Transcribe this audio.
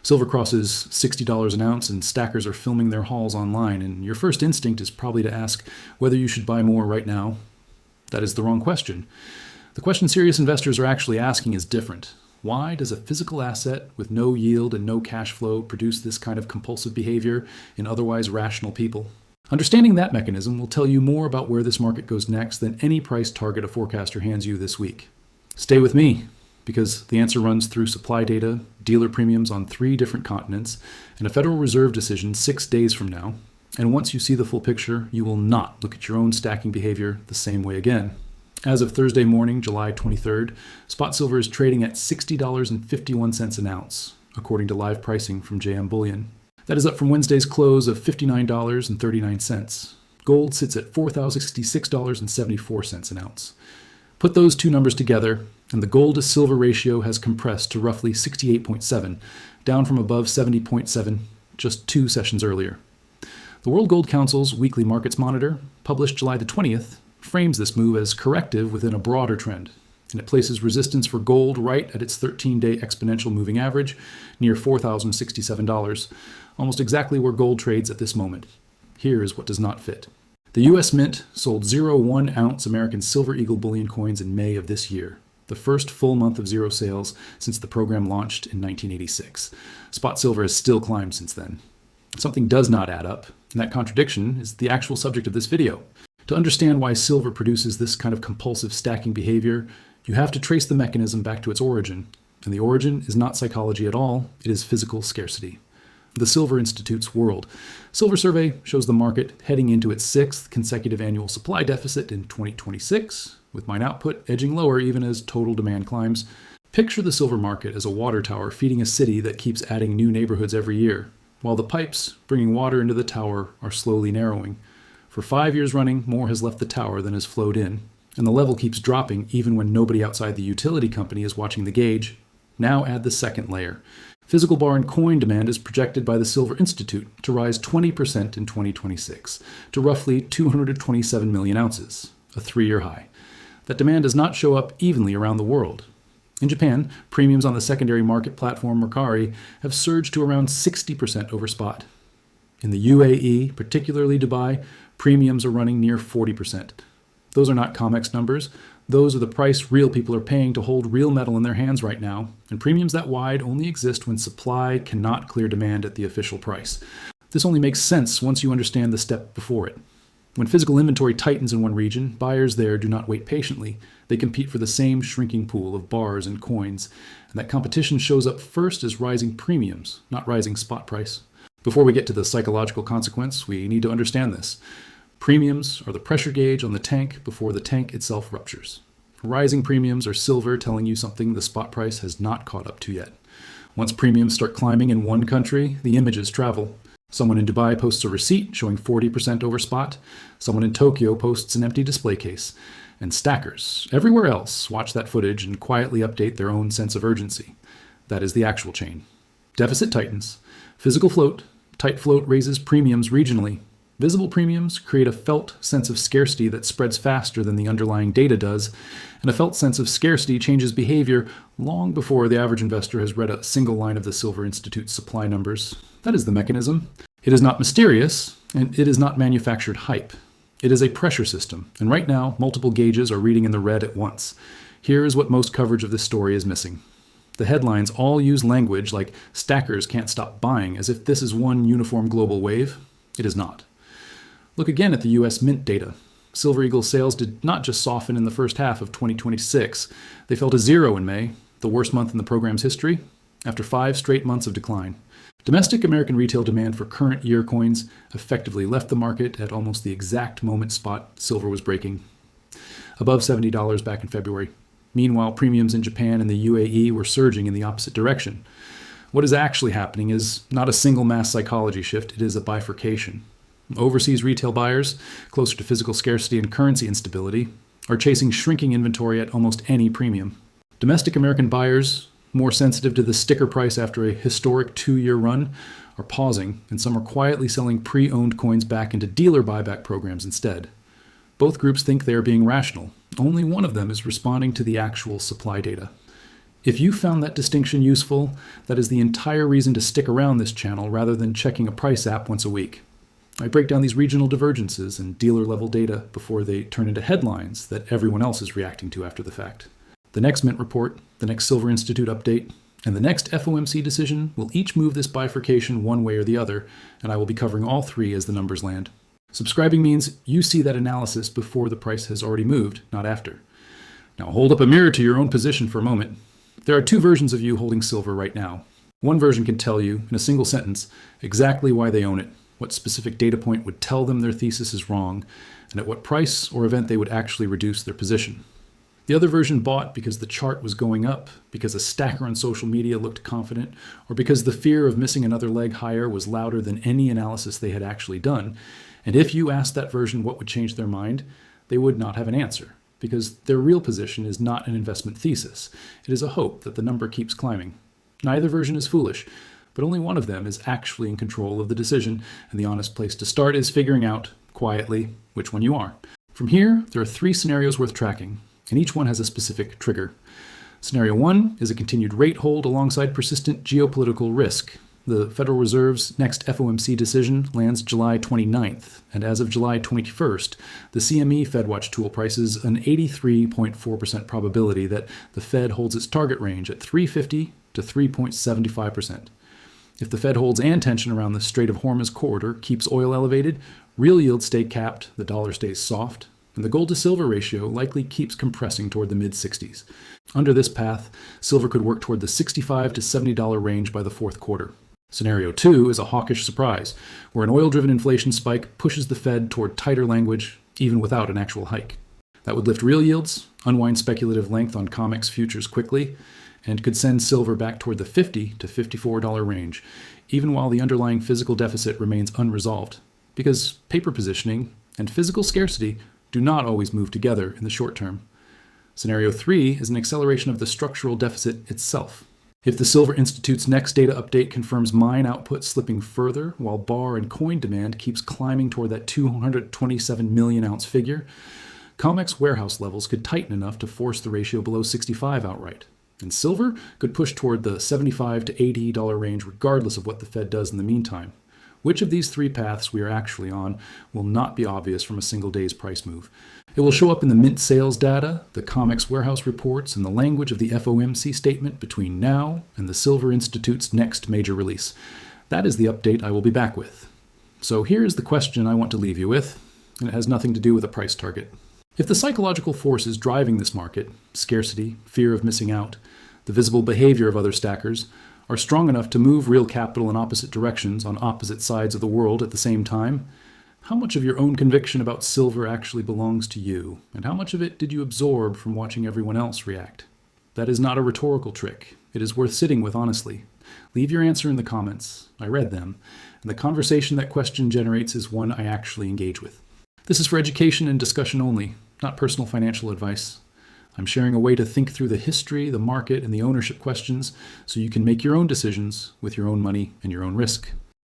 Silver crosses $60 an ounce and stackers are filming their hauls online, and your first instinct is probably to ask whether you should buy more right now. That is the wrong question. The question serious investors are actually asking is different. Why does a physical asset with no yield and no cash flow produce this kind of compulsive behavior in otherwise rational people? Understanding that mechanism will tell you more about where this market goes next than any price target a forecaster hands you this week. Stay with me, because the answer runs through supply data, dealer premiums on 3 different continents, and a Federal Reserve decision 6 days from now. And once you see the full picture, you will not look at your own stacking behavior the same way again. As of Thursday morning, July 23rd, spot silver is trading at $60.51 an ounce, according to live pricing from JM Bullion. That is up from Wednesday's close of $59.39. Gold sits at $4,066.74 an ounce. Put those two numbers together, and the gold to silver ratio has compressed to roughly 68.7, down from above 70.7 just 2 sessions earlier. The World Gold Council's weekly markets monitor, published July the 20th, frames this move as corrective within a broader trend, and it places resistance for gold right at its 13-day exponential moving average near $4,067, almost exactly where gold trades at this moment. Here is what does not fit. The U.S. Mint sold 0 1-ounce American Silver Eagle bullion coins in May of this year, the first full month of zero sales since the program launched in 1986. Spot silver has still climbed since then. Something does not add up, and that contradiction is the actual subject of this video. To understand why silver produces this kind of compulsive stacking behavior, you have to trace the mechanism back to its origin. And the origin is not psychology at all, it is physical scarcity. The Silver Institute's World Silver Survey shows the market heading into its 6th consecutive annual supply deficit in 2026, with mine output edging lower even as total demand climbs. Picture the silver market as a water tower feeding a city that keeps adding new neighborhoods every year, while the pipes bringing water into the tower are slowly narrowing. For 5 years running, more has left the tower than has flowed in, and the level keeps dropping even when nobody outside the utility company is watching the gauge. Now add the second layer. Physical bar and coin demand is projected by the Silver Institute to rise 20% in 2026 to roughly 227 million ounces, a 3-year high. That demand does not show up evenly around the world. In Japan, premiums on the secondary market platform Mercari have surged to around 60% over spot. In the UAE, particularly Dubai, premiums are running near 40%. Those are not COMEX numbers. Those are the price real people are paying to hold real metal in their hands right now, and premiums that wide only exist when supply cannot clear demand at the official price. This only makes sense once you understand the step before it. When physical inventory tightens in one region, buyers there do not wait patiently. They compete for the same shrinking pool of bars and coins, and that competition shows up first as rising premiums, not rising spot price. Before we get to the psychological consequence, we need to understand this. Premiums are the pressure gauge on the tank before the tank itself ruptures. Rising premiums are silver telling you something the spot price has not caught up to yet. Once premiums start climbing in one country, the images travel. Someone in Dubai posts a receipt showing 40% over spot. Someone in Tokyo posts an empty display case. And stackers, everywhere else, watch that footage and quietly update their own sense of urgency. That is the actual chain. Deficit tightens. Physical float, tight float raises premiums regionally. Visible premiums create a felt sense of scarcity that spreads faster than the underlying data does, and a felt sense of scarcity changes behavior long before the average investor has read a single line of the Silver Institute's supply numbers. That is the mechanism. It is not mysterious, and it is not manufactured hype. It is a pressure system, and right now, multiple gauges are reading in the red at once. Here is what most coverage of this story is missing. The headlines all use language like stackers can't stop buying, as if this is one uniform global wave. It is not. Look again at the U.S. Mint data. Silver Eagle sales did not just soften in the first half of 2026. They fell to 0 in May, the worst month in the program's history, after 5 straight months of decline. Domestic American retail demand for current year coins effectively left the market at almost the exact moment spot silver was breaking, above $70 back in February. Meanwhile, premiums in Japan and the UAE were surging in the opposite direction. What is actually happening is not a single mass psychology shift, it is a bifurcation. Overseas retail buyers, closer to physical scarcity and currency instability, are chasing shrinking inventory at almost any premium. Domestic American buyers, more sensitive to the sticker price after a historic 2-year run, are pausing, and some are quietly selling pre-owned coins back into dealer buyback programs instead. Both groups think they are being rational. Only one of them is responding to the actual supply data. If you found that distinction useful, that is the entire reason to stick around this channel rather than checking a price app once a week. I break down these regional divergences and dealer-level data before they turn into headlines that everyone else is reacting to after the fact. The next Mint report, the next Silver Institute update, and the next FOMC decision will each move this bifurcation one way or the other, and I will be covering all three as the numbers land. Subscribing means you see that analysis before the price has already moved, not after. Now hold up a mirror to your own position for a moment. There are two versions of you holding silver right now. One version can tell you, in a single sentence, exactly why they own it, what specific data point would tell them their thesis is wrong, and at what price or event they would actually reduce their position. The other version bought because the chart was going up, because a stacker on social media looked confident, or because the fear of missing another leg higher was louder than any analysis they had actually done. And if you asked that version what would change their mind, they would not have an answer, because their real position is not an investment thesis. It is a hope that the number keeps climbing. Neither version is foolish, but only one of them is actually in control of the decision, and the honest place to start is figuring out, quietly, which one you are. From here, there are three scenarios worth tracking, and each one has a specific trigger. Scenario 1 is a continued rate hold alongside persistent geopolitical risk. The Federal Reserve's next FOMC decision lands July 29th, and as of July 21st, the CME FedWatch tool prices an 83.4% probability that the Fed holds its target range at 3.50 to 3.75%. If the Fed holds and tension around the Strait of Hormuz corridor keeps oil elevated, real yields stay capped, the dollar stays soft, and the gold to silver ratio likely keeps compressing toward the mid-60s. Under this path, silver could work toward the $65 to $70 range by the fourth quarter. Scenario 2 is a hawkish surprise, where an oil-driven inflation spike pushes the Fed toward tighter language, even without an actual hike. That would lift real yields, unwind speculative length on COMEX futures quickly, and could send silver back toward the $50 to $54 range, even while the underlying physical deficit remains unresolved, because paper positioning and physical scarcity do not always move together in the short term. Scenario 3 is an acceleration of the structural deficit itself. If the Silver Institute's next data update confirms mine output slipping further while bar and coin demand keeps climbing toward that 227 million ounce figure, COMEX warehouse levels could tighten enough to force the ratio below 65 outright. And silver could push toward the $75 to $80 range regardless of what the Fed does in the meantime. Which of these three paths we are actually on will not be obvious from a single day's price move. It will show up in the Mint sales data, the COMEX warehouse reports, and the language of the FOMC statement between now and the Silver Institute's next major release. That is the update I will be back with. So here is the question I want to leave you with, and it has nothing to do with a price target. If the psychological forces driving this market, scarcity, fear of missing out, the visible behavior of other stackers, are strong enough to move real capital in opposite directions on opposite sides of the world at the same time, how much of your own conviction about silver actually belongs to you, and how much of it did you absorb from watching everyone else react? That is not a rhetorical trick. It is worth sitting with honestly. Leave your answer in the comments. I read them, and the conversation that question generates is one I actually engage with. This is for education and discussion only, not personal financial advice. I'm sharing a way to think through the history, the market, and the ownership questions so you can make your own decisions with your own money and your own risk.